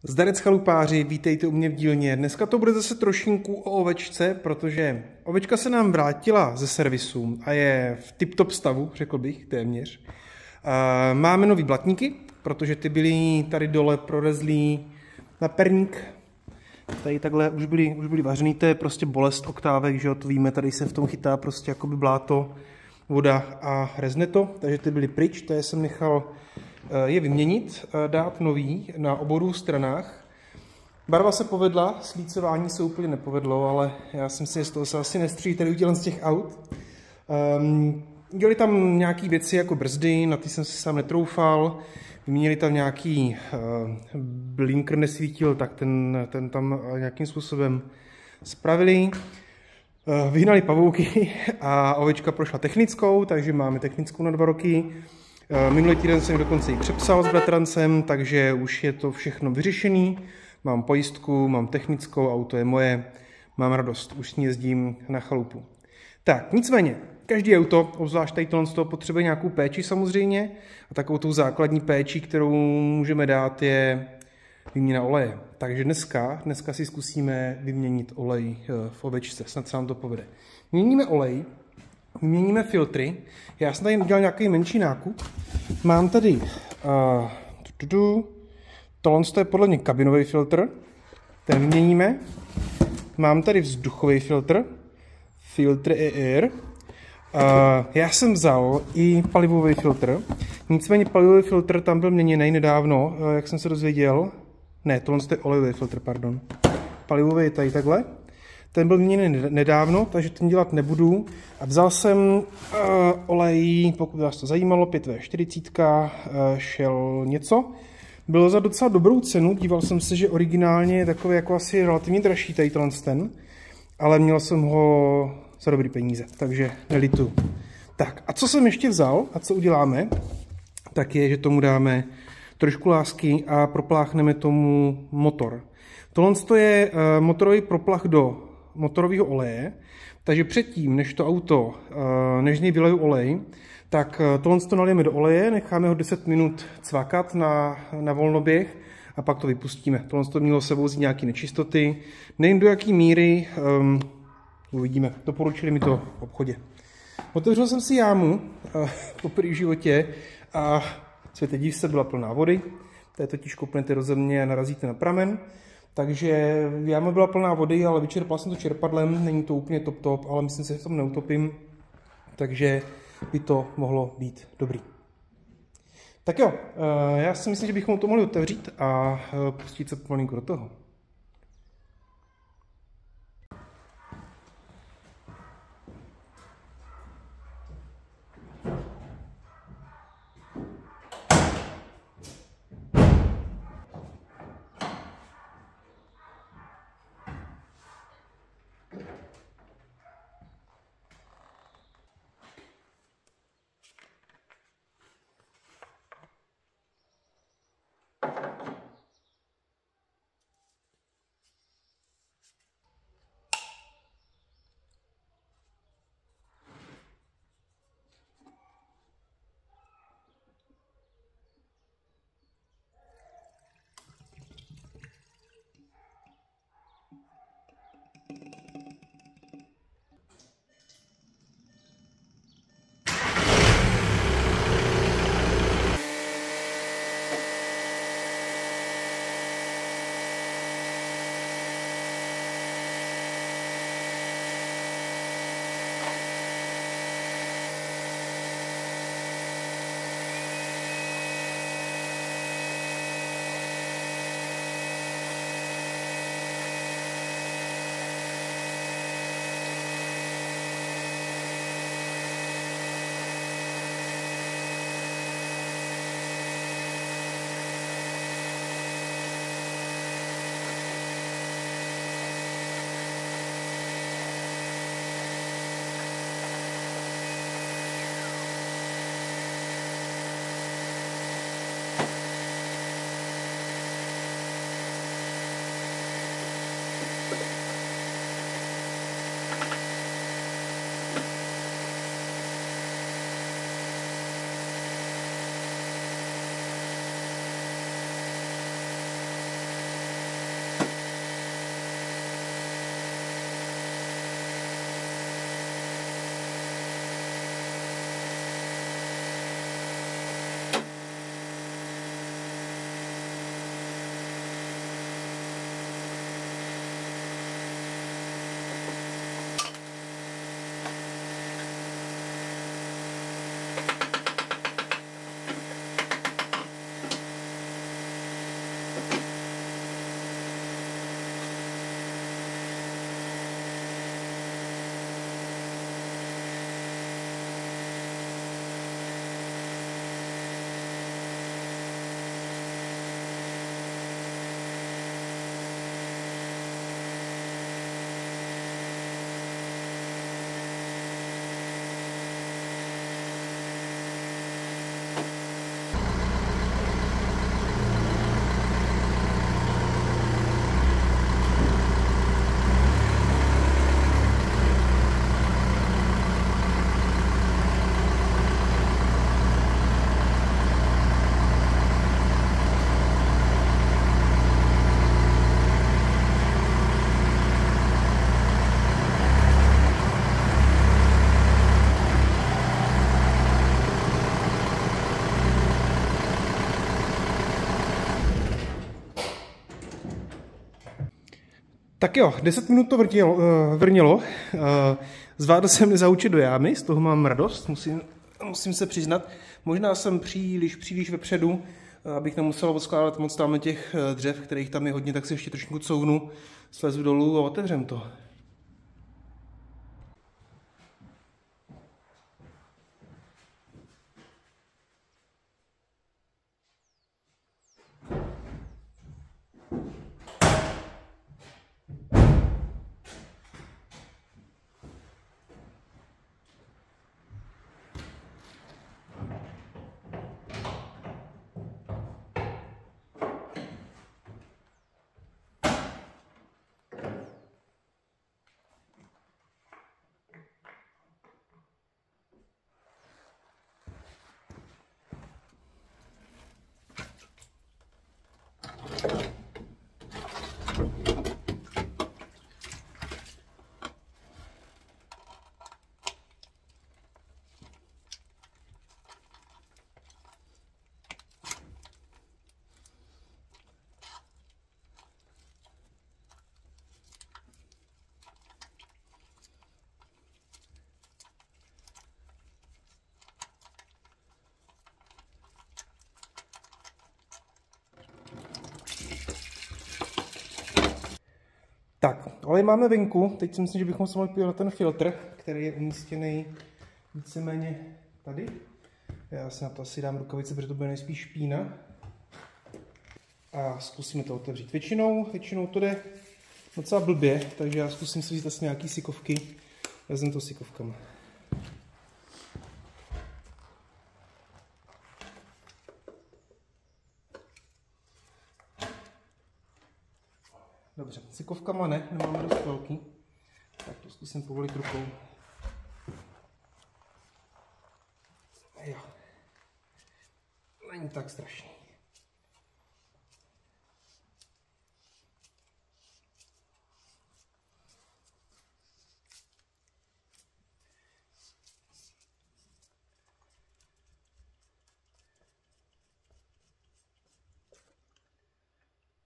Zdarec chalupáři, vítejte u mě v dílně. Dneska to bude zase trošinku o ovečce, protože ovečka se nám vrátila ze servisu a je v tip-top stavu, řekl bych, téměř. Máme nový blatníky, protože ty byly tady dole prorezlý na perník. Tady takhle už byly vařený, to je prostě bolest oktávek, že jo, to víme, tady se v tom chytá prostě jakoby bláto, voda a rezne to, takže ty byly pryč, to jsem nechal je vyměnit, dát nový na obou stranách. Barva se povedla, slícování se úplně nepovedlo, ale já jsem si z toho se asi nestřílí tady udělám z těch aut. Dělali tam nějaké věci jako brzdy, na ty jsem si sám netroufal. Vyměnili tam nějaký blinker nesvítil, tak ten tam nějakým způsobem spravili. Vyhnali pavouky a ovečka prošla technickou, takže máme technickou na 2 roky. Minulý týden jsem dokonce ji přepsal s bratrancem, takže už je to všechno vyřešený. Mám pojistku, mám technickou, auto je moje, mám radost, už s ní jezdím na chalupu. Tak, nicméně, každý auto, obzvlášť tady tohle z toho, potřebuje nějakou péči samozřejmě a takovou tou základní péči, kterou můžeme dát, je výměna oleje. Takže dneska si zkusíme vyměnit olej v ovečce, snad se nám to povede. Měníme olej, vyměníme filtry. Já jsem tady udělal nějaký menší nákup. Mám tady tohle je podle mě kabinový filtr, ten vyměníme. Mám tady vzduchový filtr Air. Já jsem vzal i palivový filtr, nicméně palivový filtr tam byl měněný nedávno, jak jsem se dozvěděl. Ne, tohle je olejový filtr, pardon. Palivový je tady takhle. Ten byl měněný nedávno, takže ten dělat nebudu. A vzal jsem olej, pokud vás to zajímalo, 5V40, Shell něco. Bylo za docela dobrou cenu, díval jsem se, že originálně je takový jako asi relativně dražší tady ten, ale měl jsem ho za dobrý peníze, takže nelituju. Tak a co jsem ještě vzal a co uděláme, tak je, že tomu dáme trošku lásky a propláchneme tomu motor. Tohle je motorový proplach do motorového oleje, takže předtím, než to auto, než z něj vyleju olej, tak tohle nalijeme do oleje, necháme ho 10 minut cvakat na volnoběh a pak to vypustíme. Tohle mělo sebou vzít nějaké nečistoty, nevím do jaký míry, uvidíme, doporučili mi to v obchodě. Otevřel jsem si jámu poprvé v životě a světe div se, byla plná vody, to je totiž kopnete do země a narazíte na pramen. Takže jáma byla plná vody, ale vyčerpal jsem to čerpadlem, není to úplně top, ale myslím si, že v tom neutopím, takže by to mohlo být dobrý. Tak jo, já si myslím, že bychom to mohli otevřít a pustit se pomalinku do toho. Tak jo, 10 minut to vrnilo. Zvládl jsem nezaučit do jámy, z toho mám radost, musím se přiznat. Možná jsem příliš vepředu, abych nemusel odskládat moc tam těch dřev, kterých tam je hodně, tak si ještě trošku couvnu, slezu dolů a otevřem to. Tak, olej máme venku, teď si myslím, že bychom se mohli podívat na ten filtr, který je umístěný víceméně tady. Já si na to asi dám rukavice, protože to bude nejspíš špína. A zkusíme to otevřít. Většinou to jde docela blbě, takže já zkusím si vzít asi nějaký sikovky. Vezmu to sikovkama. Dobře, sikovkama nemáme dost velký, tak to zkusím povolit rukou. Jo, není tak strašný.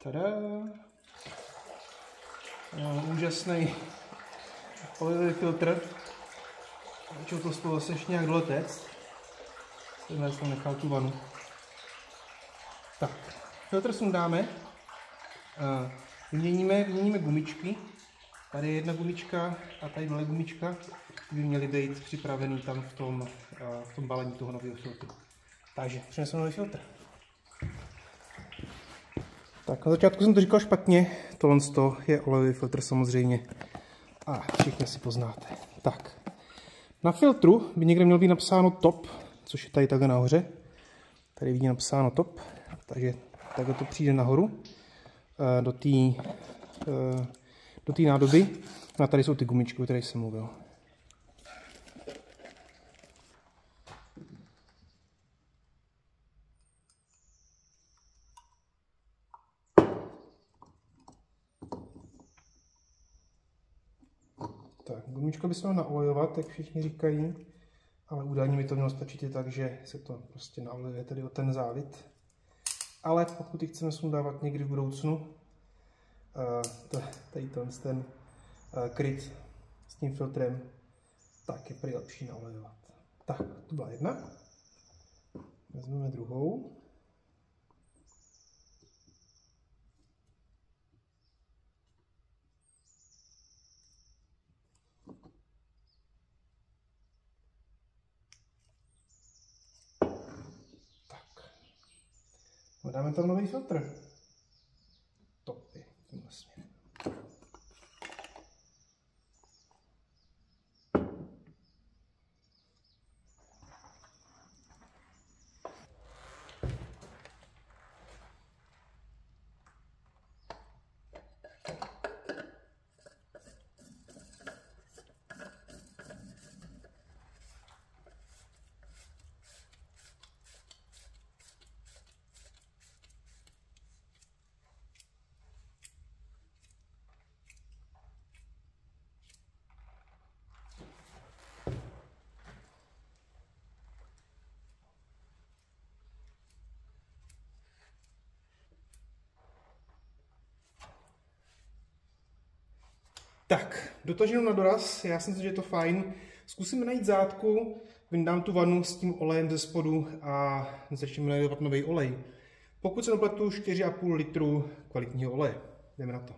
Tada! Úžasný olejový filtr. Začal to spolu zase ještě nějak doletec. Tenhle jsem nechal tu vanu. Tak, filtr sundáme. Vyměníme gumičky. Tady je jedna gumička a tady dole gumička. By měly být připravený tam v tom balení toho nového filtru. Takže přineseme nový filtr. Tak, na začátku jsem to říkal špatně, tohle je olejový filtr samozřejmě a všichni si poznáte. Tak, na filtru by někde mělo být napsáno top, což je tady takhle nahoře. Tady vidí napsáno top, takže takhle to přijde nahoru do té nádoby. A tady jsou ty gumičky, o kterých jsem mluvil. Tak, gumičko by se mělo naolejovat, jak všichni říkají, ale údajně mi to mělo stačit i tak, že se to prostě naolejuje tedy o ten závit. Ale pokud ji chceme sundávat někdy v budoucnu, tady ten kryt s tím filtrem, tak je prý lepší naolejovat. Tak, to byla jedna. Vezmeme druhou. dáme tam nový filtr. Topy, tímhle směrem. Tak, dotaženo na doraz, já si myslím, že je to fajn. Zkusíme najít zátku, vyndám tu vanu s tím olejem ze spodu a začneme nalévat nový olej. Pokud se nepletu, 4,5 litru kvalitního oleje. Jdeme na to.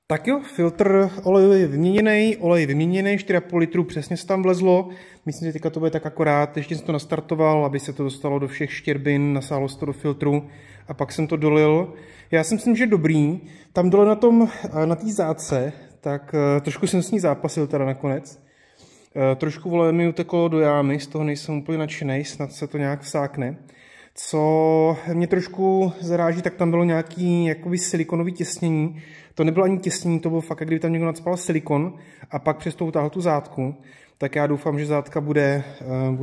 Tak jo, filtr olejový je vyměněný, olej vyměněný, 4,5 litru přesně se tam vlezlo. Myslím, že teďka to bude tak akorát, ještě jsem to nastartoval, aby se to dostalo do všech štěrbin, nasálo se to do filtru a pak jsem to dolil. Já si myslím, že dobrý. Tam dole na té zátce, tak trošku jsem s ní zápasil teda nakonec. Trošku oleje mi uteklo do jámy, z toho nejsem úplně nadšenej, snad se to nějak vsákne. Co mě trošku zaráží, tak tam bylo nějaký jakoby silikonový těsnění. To nebylo ani těsnění, to bylo fakt, kdyby tam někdo nacpal silikon a pak přes to utáhl tu zátku. Tak já doufám, že zátka bude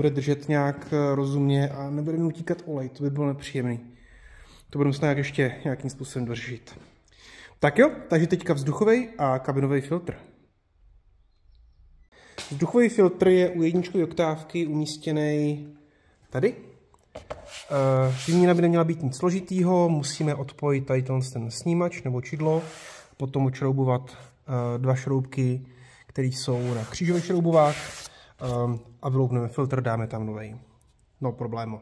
držet nějak rozumně a nebude mi utíkat olej, to by bylo nepříjemný. To budu muset ještě nějakým způsobem dořešit. Tak jo, takže teďka vzduchový a kabinový filtr. Vzduchový filtr je u 1 oktávky umístěný tady. Výměna by neměla být nic složitýho, musíme odpojit tady ten snímač nebo čidlo, potom odšroubovat 2 šroubky, které jsou na křížových šroubovách a vyloupneme filtr, dáme tam nový. No problému.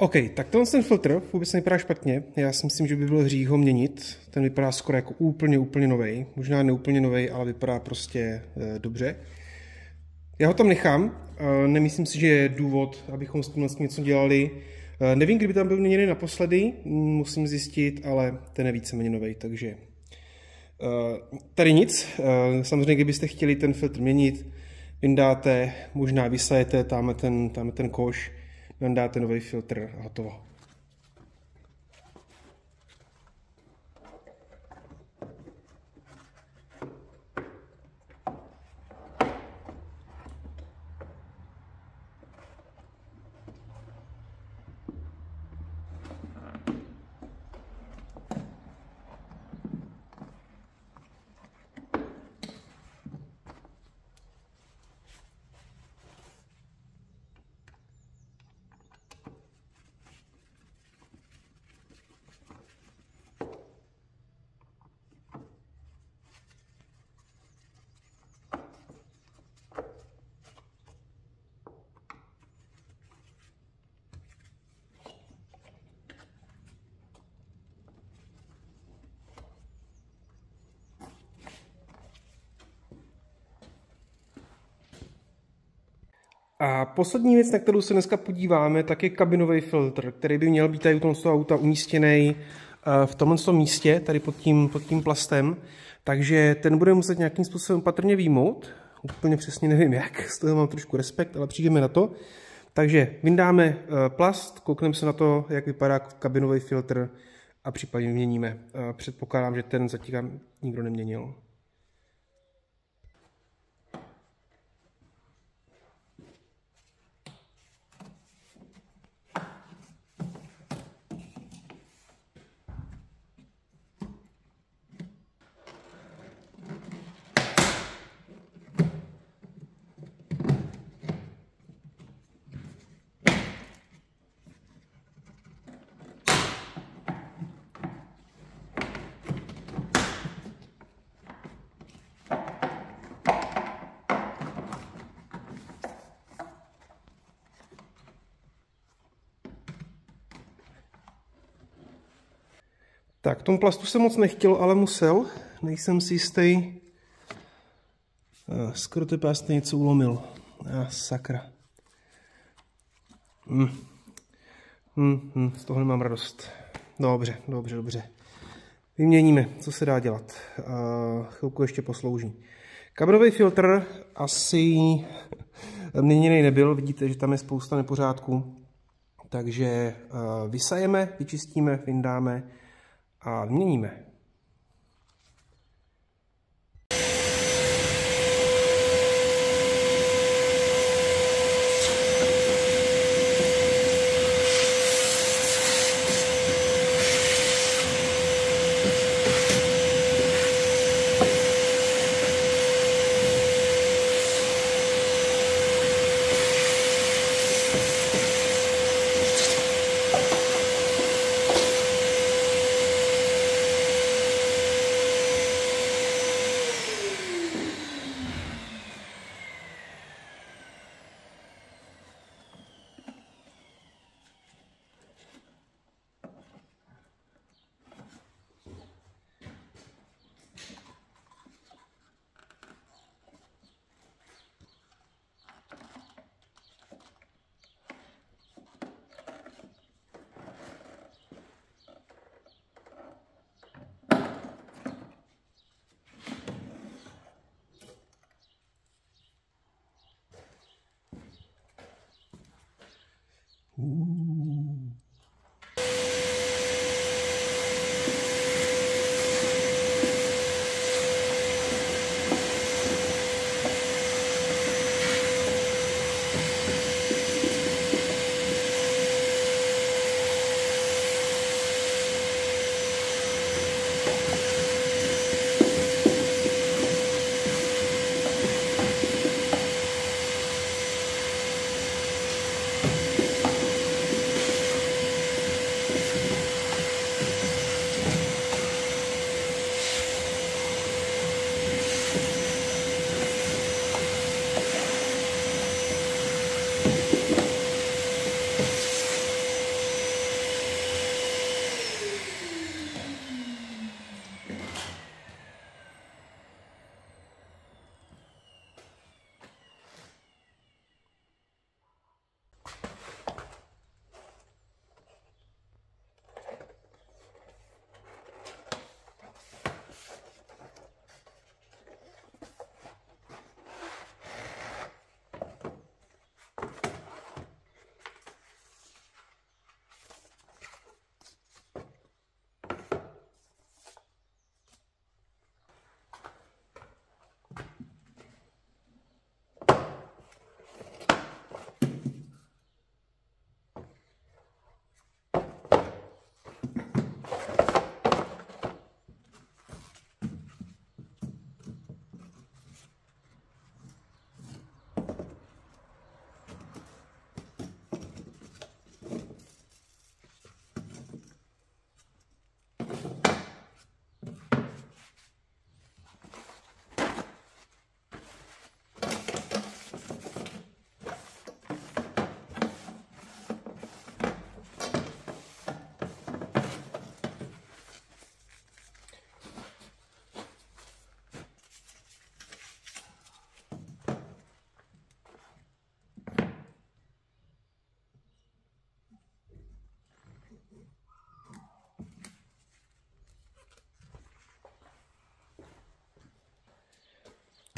OK, tak ten filtr vůbec nevypadá špatně. Já si myslím, že by byl hřích ho měnit. Ten vypadá skoro jako úplně novej. Možná neúplně novej, ale vypadá prostě dobře. Já ho tam nechám, nemyslím si, že je důvod, abychom s tím vlastně něco dělali. Nevím, kdyby tam byl měněný naposledy, musím zjistit, ale ten je víceméně novej, takže tady nic. Samozřejmě, kdybyste chtěli ten filtr měnit, vyndáte, možná vysajete tam ten koš, vyndáte nový filtr a hotovo. A poslední věc, na kterou se dneska podíváme, tak je kabinový filtr, který by měl být tady u tohoto auta umístěný v tomhle místě, tady pod tím plastem. Takže ten bude muset nějakým způsobem patrně vyjmout. Úplně přesně nevím jak, z toho mám trošku respekt, ale přijdeme na to. Takže vyndáme plast, koukneme se na to, jak vypadá kabinový filtr a případně vyměníme. Předpokládám, že ten zatím nikdo neměnil. Tak, tomu plastu jsem moc nechtěl, ale musel. Nejsem si jistý. Skoro ty pásty něco ulomil. Sakra. Z toho nemám radost. Dobře. Vyměníme, co se dá dělat. Chvilku ještě poslouží. Kabinový filtr asi měněný nebyl. Vidíte, že tam je spousta nepořádků. Takže vysajeme, vyčistíme, vyndáme a vyměníme.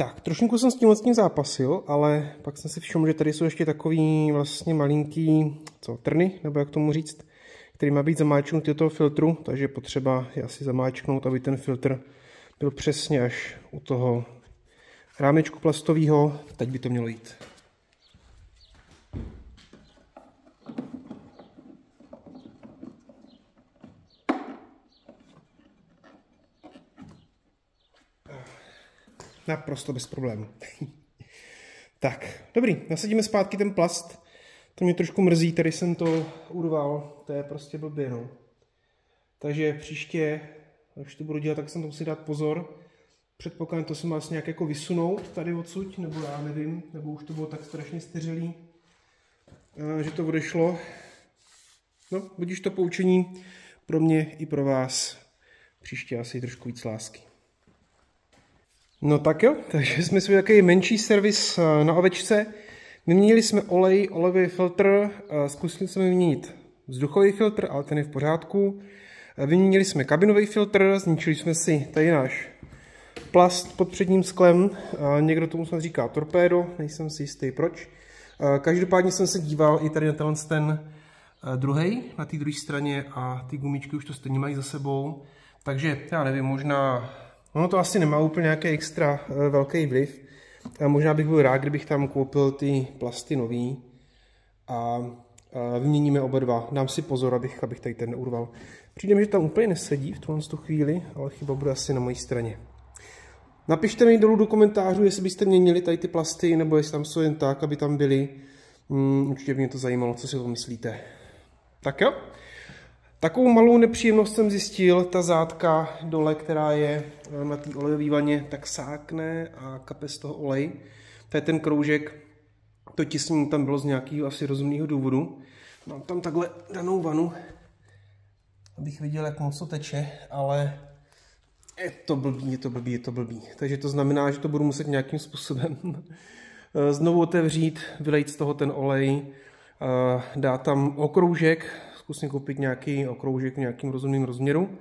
Tak, trošku jsem s tím zápasil, ale pak jsem si všiml, že tady jsou ještě takový vlastně malinký, trny, nebo jak tomu říct, který má být zamáčknutý do toho filtru, takže je potřeba je asi zamáčknout, aby ten filtr byl přesně až u toho rámečku plastového. Teď by to mělo jít. Naprosto bez problémů. Tak, dobrý, nasadíme zpátky ten plast. To mě trošku mrzí, tady jsem to urval, to je prostě blbě, no. Takže příště, až to budu dělat, tak jsem to musí dát pozor. Předpokládám, to se má asi nějak jako vysunout tady odsud, nebo já nevím, nebo už to bylo tak strašně styřelý, že to odešlo. No, budíš to poučení pro mě i pro vás. Příště asi trošku víc lásky. No tak jo, takže jsme si takový menší servis na ovečce. Vyměnili jsme olej, olejový filtr, zkusili jsme vyměnit vzduchový filtr, ale ten je v pořádku. Vyměnili jsme kabinový filtr, zničili jsme si tady náš plast pod předním sklem. Někdo tomu snad říká torpédo, nejsem si jistý proč. Každopádně jsem se díval i tady na ten druhej, na té druhé straně a ty gumičky už to stejně mají za sebou. Takže já nevím, možná, ono to asi nemá úplně nějaký extra velký vliv. Možná bych byl rád, kdybych tam koupil ty plasty nový a vyměníme oba dva. Dám si pozor, abych tady ten neurval. Přijde mi, že tam úplně nesedí v tuhle chvíli, ale chyba bude asi na mojí straně. Napište mi dolů do komentářů, jestli byste měnili tady ty plasty, nebo jestli tam jsou jen tak, aby tam byly. Určitě by mě to zajímalo, co si o tom myslíte. Tak jo. Takovou malou nepříjemnost jsem zjistil, ta zádka dole, která je na té olejové vaně, tak sákne a kape z toho olej. To je ten kroužek, to tisnění tam bylo z nějakého asi rozumného důvodu. Mám tam takhle danou vanu, abych viděl, jak moc to teče, ale je to blbý. Takže to znamená, že to budu muset nějakým způsobem znovu otevřít, vylejt z toho ten olej, dát tam okroužek, zkusím koupit nějaký okroužek v nějakým rozumným rozměru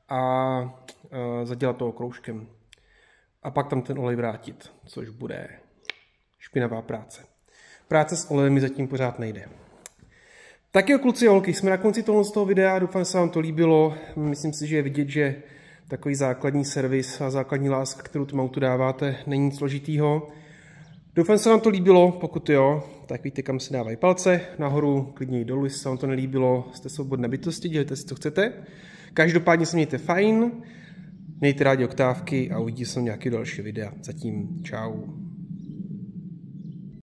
a zadělat to okroužkem. A pak tam ten olej vrátit, což bude špinavá práce. Práce s olejem mi zatím pořád nejde. Tak jo, kluci a holky, jsme na konci toho videa, doufám, že se vám to líbilo. Myslím si, že je vidět, že takový základní servis a základní láska, kterou tomu autu dáváte, není nic složitýho. Doufám, že se vám to líbilo, pokud jo, tak víte, kam se dávají palce, nahoru, klidně i dolů, jestli se vám to nelíbilo, jste svobodné bytosti, dělejte si, co chcete. Každopádně se mějte fajn, mějte rádi oktávky a uvidíme se v nějaké další videa. Zatím čau.